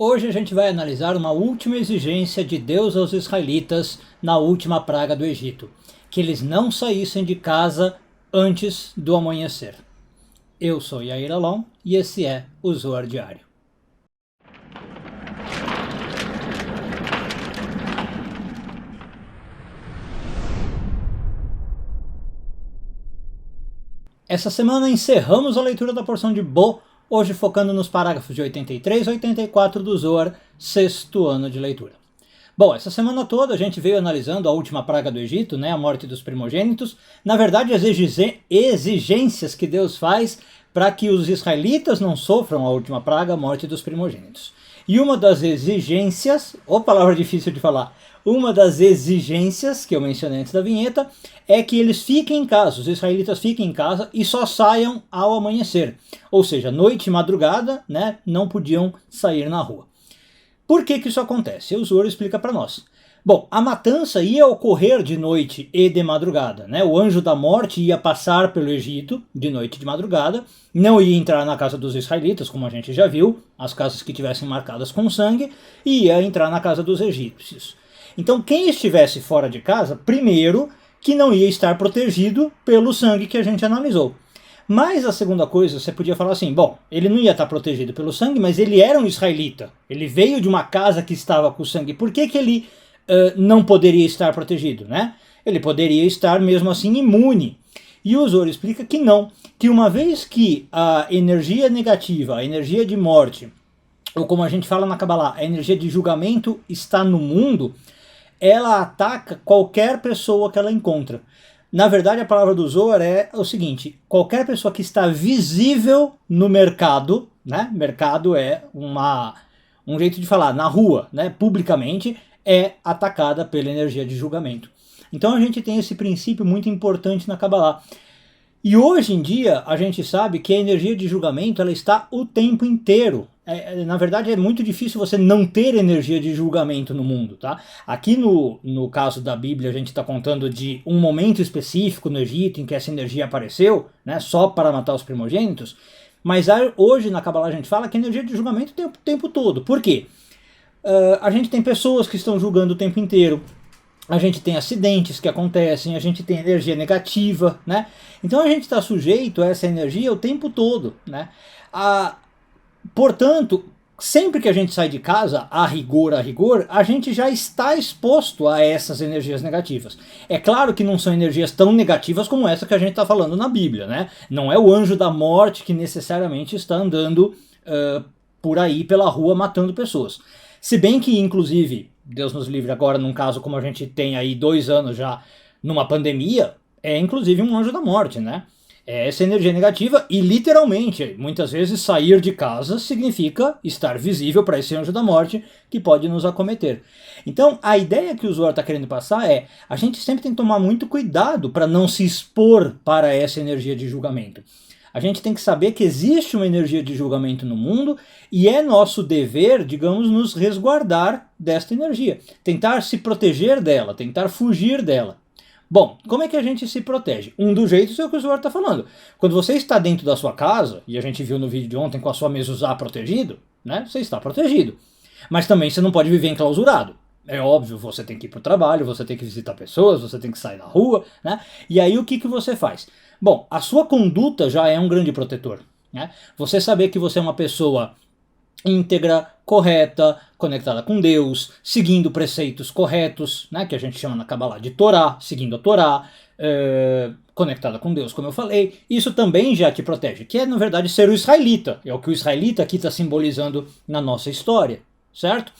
Hoje a gente vai analisar uma última exigência de Deus aos israelitas na última praga do Egito, que eles não saíssem de casa antes do amanhecer. Eu sou Yair Alon e esse é o Zohar Diário. Essa semana encerramos a leitura da porção de Bo, hoje focando nos parágrafos de 83 a 84 do Zohar, sexto ano de leitura. Bom, essa semana toda a gente veio analisando a última praga do Egito, a morte dos primogênitos, na verdade as exigências que Deus faz para que os israelitas não sofram a última praga, a morte dos primogênitos. E uma das exigências, palavra difícil de falar, uma das exigências que eu mencionei antes da vinheta é que eles fiquem em casa, os israelitas fiquem em casa e só saiam ao amanhecer. Ou seja, noite e madrugada, não podiam sair na rua. Por que isso acontece? O Zohar explica para nós. Bom, a matança ia ocorrer de noite e de madrugada, O anjo da morte ia passar pelo Egito de noite e de madrugada, não ia entrar na casa dos israelitas, como a gente já viu, as casas que tivessem marcadas com sangue, e ia entrar na casa dos egípcios. Então quem estivesse fora de casa, primeiro, que não ia estar protegido pelo sangue que a gente analisou. Mas a segunda coisa, você podia falar assim, bom, ele não ia estar protegido pelo sangue, mas ele era um israelita. Ele veio de uma casa que estava com sangue. Por que ele não poderia estar protegido, Ele poderia estar mesmo assim imune. E o Zohar explica que não, que uma vez que a energia negativa, a energia de morte, ou como a gente fala na Kabbalah, a energia de julgamento está no mundo, ela ataca qualquer pessoa que ela encontra. Na verdade, a palavra do Zohar é o seguinte, qualquer pessoa que está visível no mercado, mercado é um jeito de falar, na rua, publicamente, é atacada pela energia de julgamento. Então a gente tem esse princípio muito importante na Kabbalah. E hoje em dia a gente sabe que a energia de julgamento ela está o tempo inteiro. Na verdade é muito difícil você não ter energia de julgamento no mundo, tá? Aqui no caso da Bíblia a gente está contando de um momento específico no Egito em que essa energia apareceu, só para matar os primogênitos, mas hoje na Kabbalah a gente fala que a energia de julgamento tem o tempo todo. Por quê? A gente tem pessoas que estão julgando o tempo inteiro, a gente tem acidentes que acontecem, a gente tem energia negativa, Então a gente está sujeito a essa energia o tempo todo, Portanto, sempre que a gente sai de casa, a rigor, a gente já está exposto a essas energias negativas. É claro que não são energias tão negativas como essa que a gente está falando na Bíblia, Não é o anjo da morte que necessariamente está andando por aí pela rua matando pessoas. Se bem que, inclusive, Deus nos livre agora, num caso como a gente tem aí 2 anos já numa pandemia, é inclusive um anjo da morte, É essa energia negativa e literalmente, muitas vezes sair de casa significa estar visível para esse anjo da morte que pode nos acometer. Então a ideia que o Zohar está querendo passar é, a gente sempre tem que tomar muito cuidado para não se expor para essa energia de julgamento. A gente tem que saber que existe uma energia de julgamento no mundo e é nosso dever, digamos, nos resguardar desta energia. Tentar se proteger dela, tentar fugir dela. Bom, como é que a gente se protege? Um dos jeitos é o que o Zohar está falando. Quando você está dentro da sua casa, e a gente viu no vídeo de ontem com a sua mezuzá protegido, você está protegido. Mas também você não pode viver enclausurado. É óbvio, você tem que ir para o trabalho, você tem que visitar pessoas, você tem que sair na rua, E aí o que você faz? Bom, a sua conduta já é um grande protetor, Você saber que você é uma pessoa íntegra, correta, conectada com Deus, seguindo preceitos corretos, que a gente chama na Kabbalah de Torá, seguindo a Torá, conectada com Deus, como eu falei, isso também já te protege, que é na verdade ser o israelita, é o que o israelita aqui está simbolizando na nossa história, certo?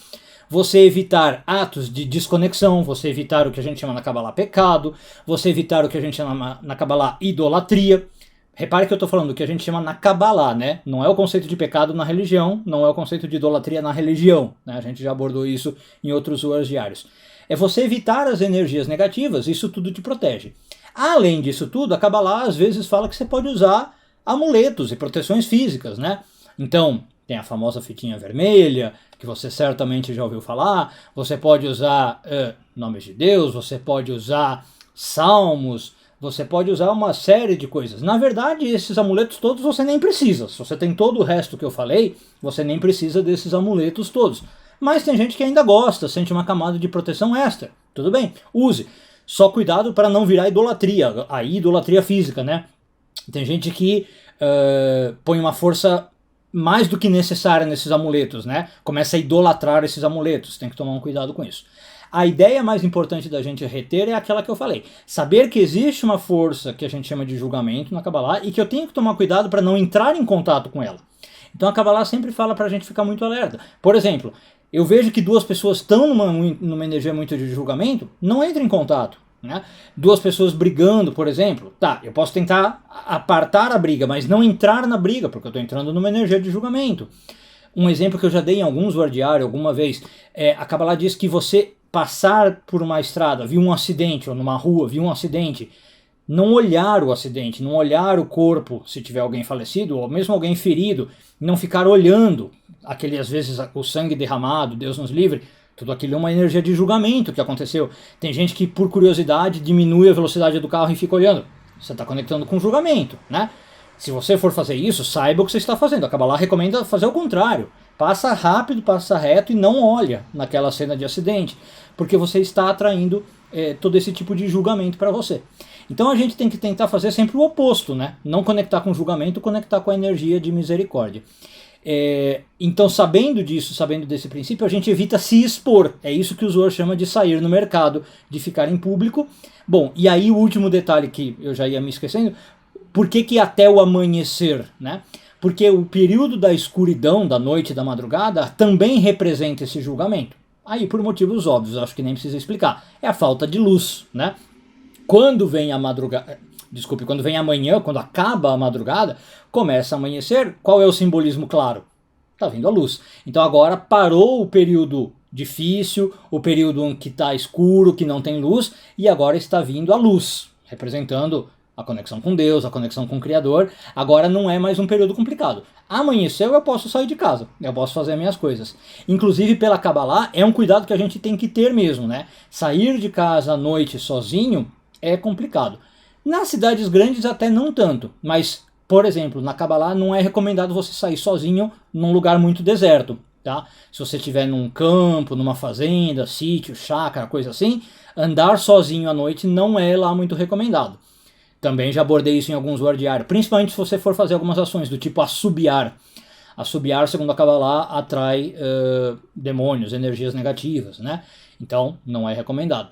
Você evitar atos de desconexão, você evitar o que a gente chama na Kabbalah pecado, você evitar o que a gente chama na Kabbalah idolatria. Repare que eu estou falando do que a gente chama na Kabbalah, Não é o conceito de pecado na religião, não é o conceito de idolatria na religião, A gente já abordou isso em outros Zohar diários. É você evitar as energias negativas, isso tudo te protege. Além disso tudo, a Kabbalah às vezes fala que você pode usar amuletos e proteções físicas, Então, tem a famosa fitinha vermelha, que você certamente já ouviu falar, você pode usar nomes de Deus, você pode usar salmos, você pode usar uma série de coisas. Na verdade, esses amuletos todos você nem precisa. Se você tem todo o resto que eu falei, você nem precisa desses amuletos todos. Mas tem gente que ainda gosta, sente uma camada de proteção extra. Tudo bem, use. Só cuidado para não virar idolatria, a idolatria física, né? Tem gente que põe uma força mais do que necessária nesses amuletos, né? Começa a idolatrar esses amuletos, tem que tomar um cuidado com isso. A ideia mais importante da gente reter é aquela que eu falei. Saber que existe uma força que a gente chama de julgamento na Kabbalah e que eu tenho que tomar cuidado para não entrar em contato com ela. Então a Kabbalah sempre fala para a gente ficar muito alerta. Por exemplo, eu vejo que duas pessoas estão numa energia muito de julgamento, não entre em contato. Né? Duas pessoas brigando, por exemplo, tá, eu posso tentar apartar a briga, mas não entrar na briga, porque eu estou entrando numa energia de julgamento. Um exemplo que eu já dei em alguns Wardiários alguma vez, a Kabbalah diz que você passar por uma estrada, viu um acidente, ou numa rua, viu um acidente, não olhar o acidente, não olhar o corpo, se tiver alguém falecido, ou mesmo alguém ferido, não ficar olhando aquele, às vezes, o sangue derramado, Deus nos livre, tudo aquilo é uma energia de julgamento que aconteceu. Tem gente que, por curiosidade, diminui a velocidade do carro e fica olhando. Você está conectando com julgamento, né? Se você for fazer isso, saiba o que você está fazendo. A Kabbalah recomenda fazer o contrário. Passa rápido, passa reto e não olha naquela cena de acidente, porque você está atraindo todo esse tipo de julgamento para você. Então a gente tem que tentar fazer sempre o oposto, né? Não conectar com julgamento, conectar com a energia de misericórdia. Então, sabendo disso, sabendo desse princípio, a gente evita se expor. É isso que o Zohar chama de sair no mercado, de ficar em público. Bom, e aí o último detalhe que eu já ia me esquecendo, por que até o amanhecer, né? Porque o período da escuridão, da noite e da madrugada, também representa esse julgamento. Aí, por motivos óbvios, acho que nem precisa explicar. É a falta de luz, né? Quando vem a madrugada, desculpe, quando vem amanhã, quando acaba a madrugada, começa a amanhecer, qual é o simbolismo claro? Está vindo a luz. Então agora parou o período difícil, o período em que está escuro, que não tem luz, e agora está vindo a luz, representando a conexão com Deus, a conexão com o Criador. Agora não é mais um período complicado. Amanheceu, eu posso sair de casa, eu posso fazer minhas coisas. Inclusive pela Kabbalah, é um cuidado que a gente tem que ter mesmo, né? Sair de casa à noite sozinho é complicado. Nas cidades grandes até não tanto, mas, por exemplo, na Kabbalah não é recomendado você sair sozinho num lugar muito deserto, tá? Se você estiver num campo, numa fazenda, sítio, chácara, coisa assim, andar sozinho à noite não é lá muito recomendado. Também já abordei isso em alguns Wardiários, principalmente se você for fazer algumas ações do tipo assobiar. Assobiar, segundo a Kabbalah, atrai demônios, energias negativas, né? Então, não é recomendado.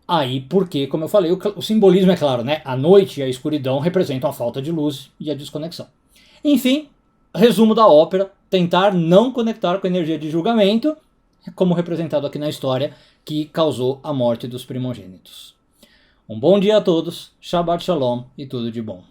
Aí, porque, como eu falei, o simbolismo é claro, né? A noite e a escuridão representam a falta de luz e a desconexão. Enfim, resumo da ópera, tentar não conectar com a energia de julgamento, como representado aqui na história, que causou a morte dos primogênitos. Um bom dia a todos, Shabbat Shalom e tudo de bom.